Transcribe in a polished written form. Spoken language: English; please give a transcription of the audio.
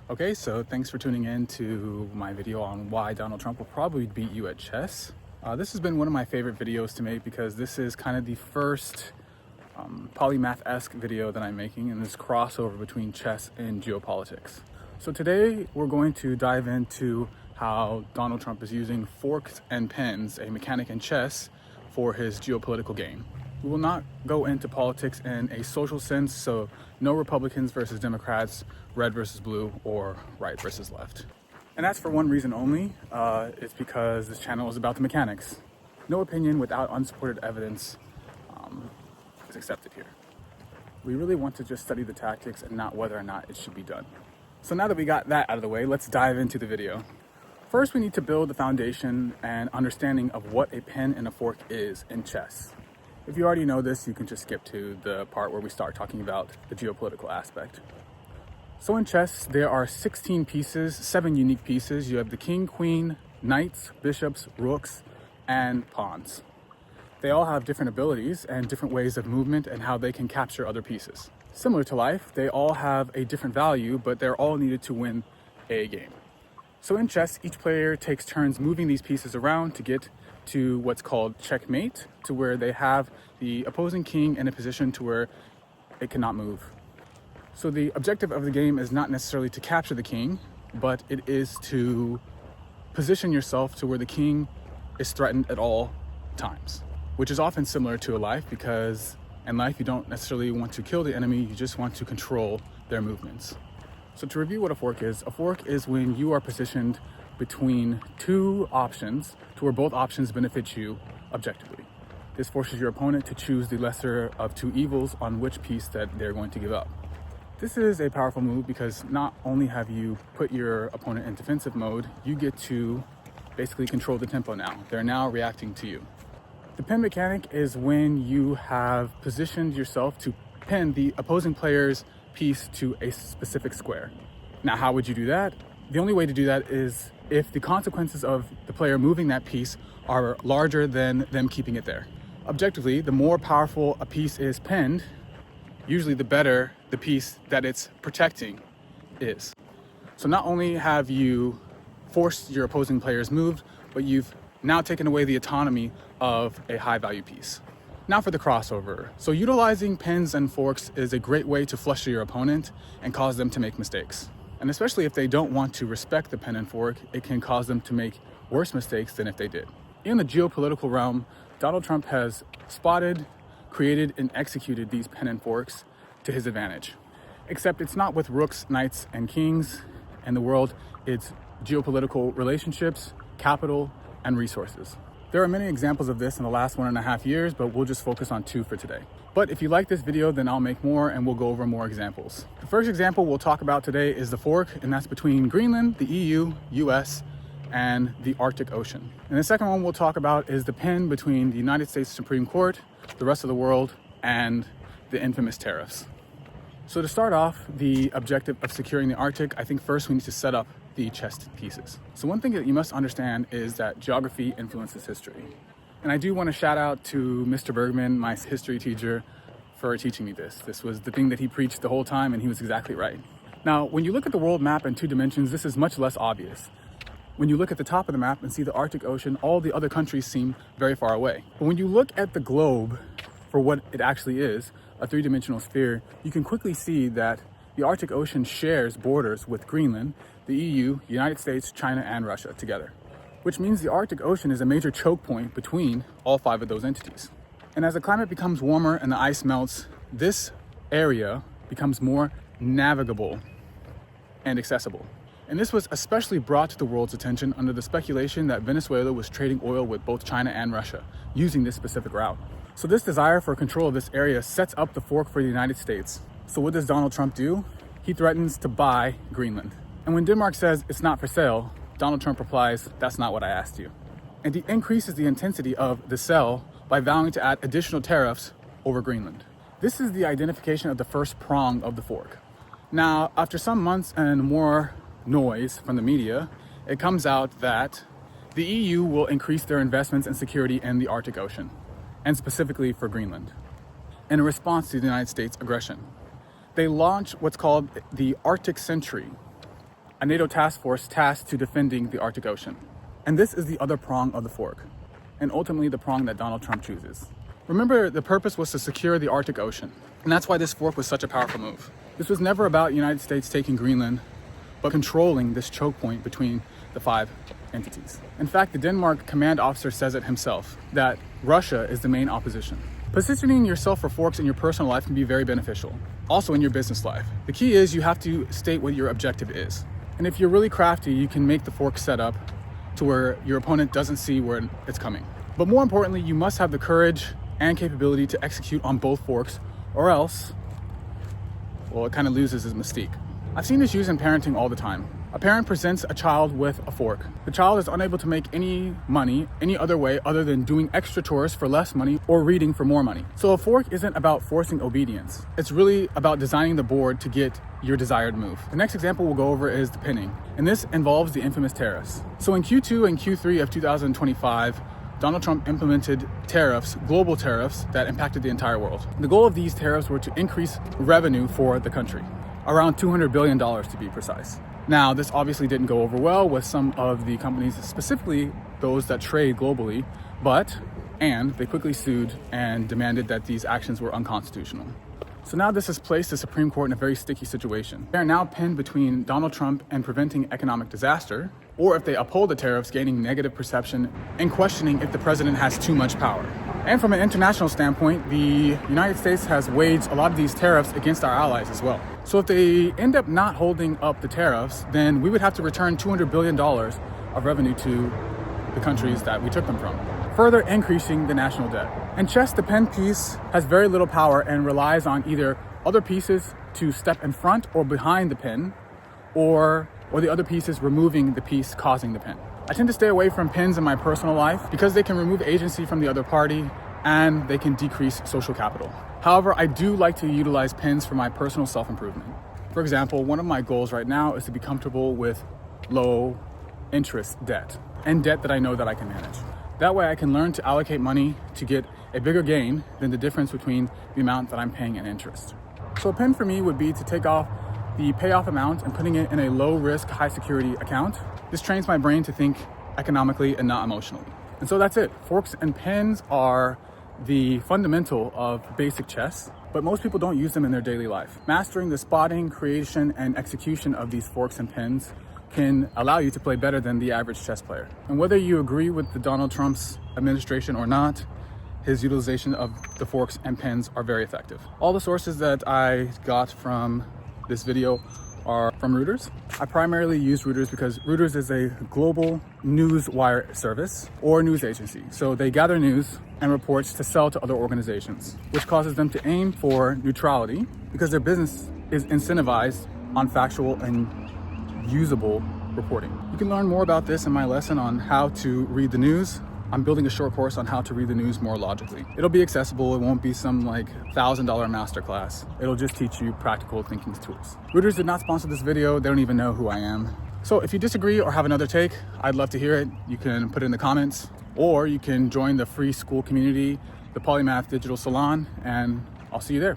Okay, so thanks for tuning in to my video on why Donald Trump will probably beat you at chess. This has been one of my favorite videos to make because this is kind of the first polymath-esque video that I'm making in this crossover between chess and geopolitics. So today we're going to dive into how Donald Trump is using forks and pens, a mechanic in chess, for his geopolitical game. We will not go into politics in a social sense, so no Republicans versus Democrats, red versus blue, or right versus left. And that's for one reason only. It's because this channel is about the mechanics. No opinion without unsupported evidence is accepted here. We really want to just study the tactics and not whether or not it should be done. So now that we got that out of the way, let's dive into the video. First, we need to build the foundation and understanding of what a pen and a fork is in chess. If you already know this, you can just skip to the part where we start talking about the geopolitical aspect. So in chess, there are 16 pieces, 7 unique pieces. You have the king, queen, knights, bishops, rooks, and pawns. They all have different abilities and different ways of movement and how they can capture other pieces. Similar to life, they all have a different value, but they're all needed to win a game. So in chess, each player takes turns moving these pieces around to get to what's called checkmate, to where they have the opposing king in a position to where it cannot move. So the objective of the game is not necessarily to capture the king, but it is to position yourself to where the king is threatened at all times, which is often similar to a life, because in life you don't necessarily want to kill the enemy, you just want to control their movements. So to review what a fork is when you are positioned between two options to where both options benefit you objectively. This forces your opponent to choose the lesser of two evils on which piece that they're going to give up. This is a powerful move because not only have you put your opponent in defensive mode, you get to basically control the tempo now. They're now reacting to you. The pen mechanic is when you have positioned yourself to pin the opposing player's piece to a specific square. Now, how would you do that? The only way to do that is if the consequences of the player moving that piece are larger than them keeping it there. Objectively, the more powerful a piece is pinned, usually the better the piece that it's protecting is. So not only have you forced your opposing player's move, but you've now taken away the autonomy of a high value piece. Now for the crossover. So utilizing pens and forks is a great way to fluster your opponent and cause them to make mistakes. And especially if they don't want to respect the pen and fork, it can cause them to make worse mistakes than if they did. In the geopolitical realm, Donald Trump has spotted, created, and executed these pen and forks to his advantage. Except it's not with rooks, knights, and kings in the world, it's geopolitical relationships, capital, and resources. There are many examples of this in the last 1.5 years, but we'll just focus on 2 for today. But if you like this video, then I'll make more and we'll go over more examples. The first example we'll talk about today is the fork, and that's between Greenland, the EU, US, and the Arctic Ocean. And the second one we'll talk about is the pen between the United States Supreme Court, the rest of the world, and the infamous tariffs. So to start off, the objective of securing the Arctic, I think first we need to set up the chess pieces. So one thing that you must understand is that geography influences history. And I do want to shout out to Mr. Bergman, my history teacher, for teaching me this. This was the thing that he preached the whole time, and he was exactly right. Now, when you look at the world map in 2 dimensions, this is much less obvious. When you look at the top of the map and see the Arctic Ocean, all the other countries seem very far away. But when you look at the globe for what it actually is, a 3-dimensional sphere, you can quickly see that the Arctic Ocean shares borders with Greenland, the EU, United States, China, and Russia together, which means the Arctic Ocean is a major choke point between all 5 of those entities. And as the climate becomes warmer and the ice melts, this area becomes more navigable and accessible. And this was especially brought to the world's attention under the speculation that Venezuela was trading oil with both China and Russia using this specific route. So this desire for control of this area sets up the fork for the United States. So what does Donald Trump do? He threatens to buy Greenland. And when Denmark says it's not for sale, Donald Trump replies, "That's not what I asked you." And he increases the intensity of the sell by vowing to add additional tariffs over Greenland. This is the identification of the first prong of the fork. Now, after some months and more noise from the media, it comes out that the EU will increase their investments and security in the Arctic Ocean, and specifically for Greenland, in response to the United States aggression. They launch what's called the Arctic Century, a NATO task force tasked to defending the Arctic Ocean. And this is the other prong of the fork, and ultimately the prong that Donald Trump chooses. Remember, the purpose was to secure the Arctic Ocean, and that's why this fork was such a powerful move. This was never about the United States taking Greenland, but controlling this choke point between the 5 entities. In fact, the Denmark command officer says it himself, that Russia is the main opposition. Positioning yourself for forks in your personal life can be very beneficial, also in your business life. The key is you have to state what your objective is. And if you're really crafty, you can make the fork set up to where your opponent doesn't see where it's coming. But more importantly, you must have the courage and capability to execute on both forks, or else, well, it kind of loses its mystique. I've seen this used in parenting all the time. A parent presents a child with a fork. The child is unable to make any money any other way other than doing extra chores for less money or reading for more money. So a fork isn't about forcing obedience. It's really about designing the board to get your desired move. The next example we'll go over is the pinning, and this involves the infamous tariffs. So in Q2 and Q3 of 2025, Donald Trump implemented tariffs, global tariffs, that impacted the entire world. The goal of these tariffs were to increase revenue for the country, around $200 billion to be precise. Now, this obviously didn't go over well with some of the companies, specifically those that trade globally, and they quickly sued and demanded that these actions were unconstitutional. So now this has placed the Supreme Court in a very sticky situation. They are now pinned between Donald Trump and preventing economic disaster, or if they uphold the tariffs, gaining negative perception and questioning if the president has too much power. And from an international standpoint, the United States has waged a lot of these tariffs against our allies as well. So if they end up not holding up the tariffs, then we would have to return $200 billion of revenue to the countries that we took them from, further increasing the national debt. And chess, the pen piece, has very little power and relies on either other pieces to step in front or behind the pin, or the other pieces removing the piece causing the pin. I tend to stay away from pins in my personal life because they can remove agency from the other party and they can decrease social capital. However, I do like to utilize pins for my personal self-improvement. For example, one of my goals right now is to be comfortable with low interest debt and debt that I know that I can manage. That way I can learn to allocate money to get a bigger gain than the difference between the amount that I'm paying in interest. So a pin for me would be to take off the payoff amount and putting it in a low risk, high security account. This trains my brain to think economically and not emotionally. And so that's it. Forks and pins are the fundamental of basic chess, but most people don't use them in their daily life. Mastering the spotting, creation, and execution of these forks and pins can allow you to play better than the average chess player. And whether you agree with the Donald Trump's administration or not, his utilization of the forks and pins are very effective. All the sources that I got from this video are from Reuters. I primarily use Reuters because Reuters is a global news wire service or news agency. So they gather news and reports to sell to other organizations, which causes them to aim for neutrality because their business is incentivized on factual and usable reporting. You can learn more about this in my lesson on how to read the news. I'm building a short course on how to read the news more logically. It'll be accessible. It won't be some like $1,000 masterclass. It'll just teach you practical thinking tools. Reuters did not sponsor this video. They don't even know who I am. So if you disagree or have another take, I'd love to hear it. You can put it in the comments, or you can join the free school community, the Polymath Digital Salon, and I'll see you there.